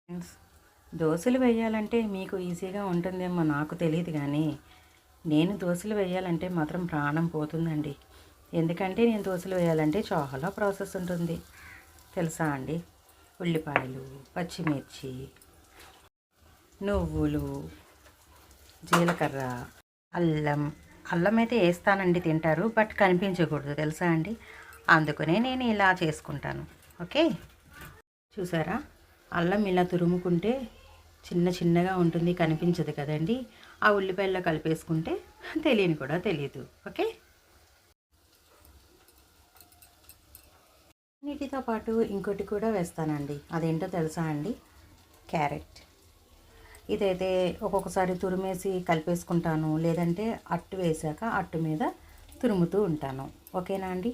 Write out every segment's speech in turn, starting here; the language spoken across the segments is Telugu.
ఫ్రెండ్స్, దోశలు వేయాలంటే మీకు ఈజీగా ఉంటుందేమో నాకు తెలియదు, కానీ నేను దోశలు వేయాలంటే మాత్రం ప్రాణం పోతుందండి. ఎందుకంటే నేను దోశలు వేయాలంటే చాలా ప్రాసెస్ ఉంటుంది తెలుసా అండి. ఉల్లిపాయలు, పచ్చిమిర్చి, నువ్వులు, జీలకర్ర, అల్లం అయితే వేస్తానండి, తింటారు, బట్ కనిపించకూడదు తెలుసా అండి. అందుకనే నేను ఇలా చేసుకుంటాను. ఓకే, చూసారా, అల్లం ఇలా తురుముకుంటే చిన్న చిన్నగా ఉంటుంది, కనిపించదు కదండి. ఆ ఉల్లిపాయల్లో కలిపేసుకుంటే తెలియని కూడా తెలియదు. ఓకే, వీటితో పాటు ఇంకోటి కూడా వేస్తానండి. అదేంటో తెలుసా అండి, క్యారెట్. ఇదైతే ఒక్కొక్కసారి తురిమేసి కలిపేసుకుంటాను, లేదంటే అట్టు వేసాక అట్టు మీద తురుముతూ ఉంటాను. ఓకేనా అండి.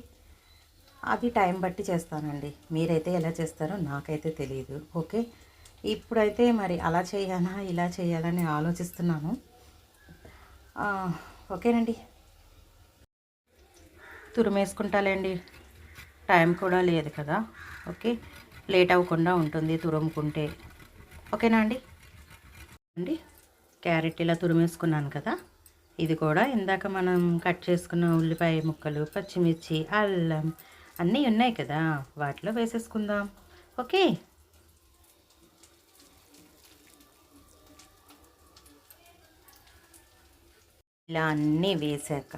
అది టైం బట్టి చేస్తానండి. మీరైతే ఎలా చేస్తారో నాకైతే తెలియదు. ఓకే, ఇప్పుడైతే మరి అలా చేయాలా ఇలా చేయాలని ఆలోచిస్తున్నాను. ఓకేనండి, తురిమేసుకుంటాలేండి, టైం కూడా లేదు కదా. ఓకే, లేట్ అవ్వకుండా ఉంటుంది తురుముకుంటే. ఓకేనా అండి. క్యారెట్ ఇలా తురిమేసుకున్నాను కదా. ఇది కూడా ఇందాక మనం కట్ చేసుకున్న ఉల్లిపాయ ముక్కలు, పచ్చిమిర్చి, అల్లం అన్నీ ఉన్నాయి కదా, వాటిలో వేసేసుకుందాం. ఓకే, ఇలా అన్నీ వేసాక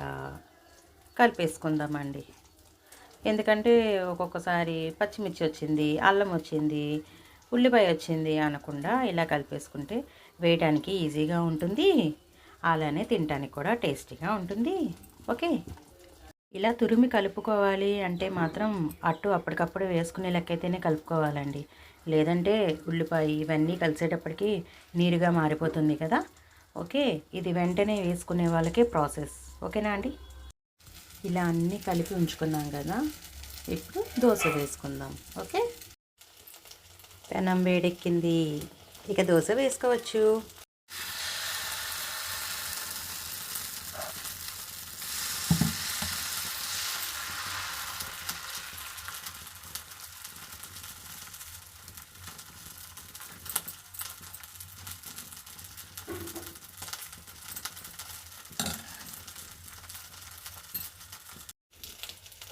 కలిపేసుకుందామండి. ఎందుకంటే ఒక్కొక్కసారి పచ్చిమిర్చి వచ్చింది, అల్లం వచ్చింది, ఉల్లిపాయ వచ్చింది అనకుండా ఇలా కలిపేసుకుంటే వేయడానికి ఈజీగా ఉంటుంది, అలానే తినడానికి కూడా టేస్టీగా ఉంటుంది. ఓకే, ఇలా తురిమి కలుపుకోవాలి అంటే మాత్రం అట్టు అప్పటికప్పుడు వేసుకునే లెక్కైతేనే కలుపుకోవాలండి. లేదంటే ఉల్లిపాయ ఇవన్నీ కలిసేటప్పటికి నీరుగా మారిపోతుంది కదా. ఓకే, ఇది వెంటనే వేసుకునే వాళ్ళకే ప్రాసెస్. ఓకేనా అండి. ఇలా అన్నీ కలిపి ఉంచుకున్నాం కదా, ఇప్పుడు దోశ వేసుకుందాం. ఓకే, పెనం వేడెక్కింది, ఇక దోశ వేసుకోవచ్చు.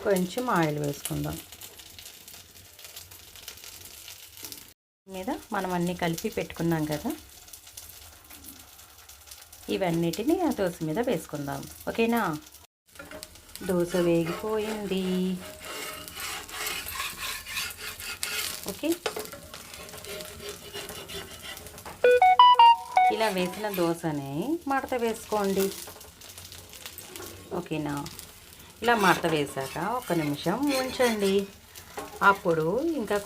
కొంచెం ఆయిల్ వేసుకుందాం. మీద మనం అన్నీ కలిపి పెట్టుకున్నాం కదా, ఇవన్నిటిని ఆ దోశ మీద వేసుకుందాం. ఓకేనా. దోశ వేగిపోయింది. ఓకే, ఇలా వేసిన దోశని మడత వేసుకోండి. ఓకేనా. ఇలా మడత వేసాక ఒక నిమిషం ఉంచండి. అప్పుడు ఇంకా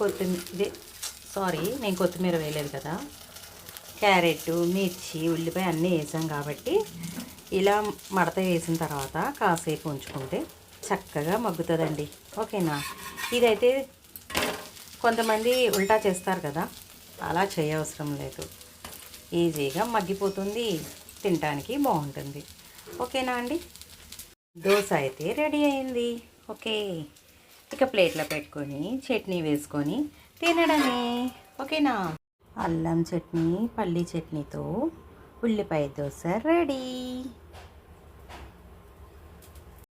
నేను కొత్తిమీర వేయలేదు కదా, క్యారెట్, మిర్చి, ఉల్లిపాయ అన్నీ వేసాం కాబట్టి ఇలా మడత వేసిన తర్వాత కాసేపు ఉంచుకుంటే చక్కగా మగ్గుతుందండి. ఓకేనా. ఇదైతే కొంతమంది ఉల్టా చేస్తారు కదా, అలా చేయవసరం లేదు, ఈజీగా మగ్గిపోతుంది, తినడానికి బాగుంటుంది. ఓకేనా అండి. దోశ అయితే రెడీ అయింది. ఓకే, ఇక ప్లేట్లో పెట్టుకొని చట్నీ వేసుకొని తినడమే. ఓకేనా. అల్లం చట్నీ, పల్లీ చట్నీతో ఉల్లిపాయ దోశ రెడీ.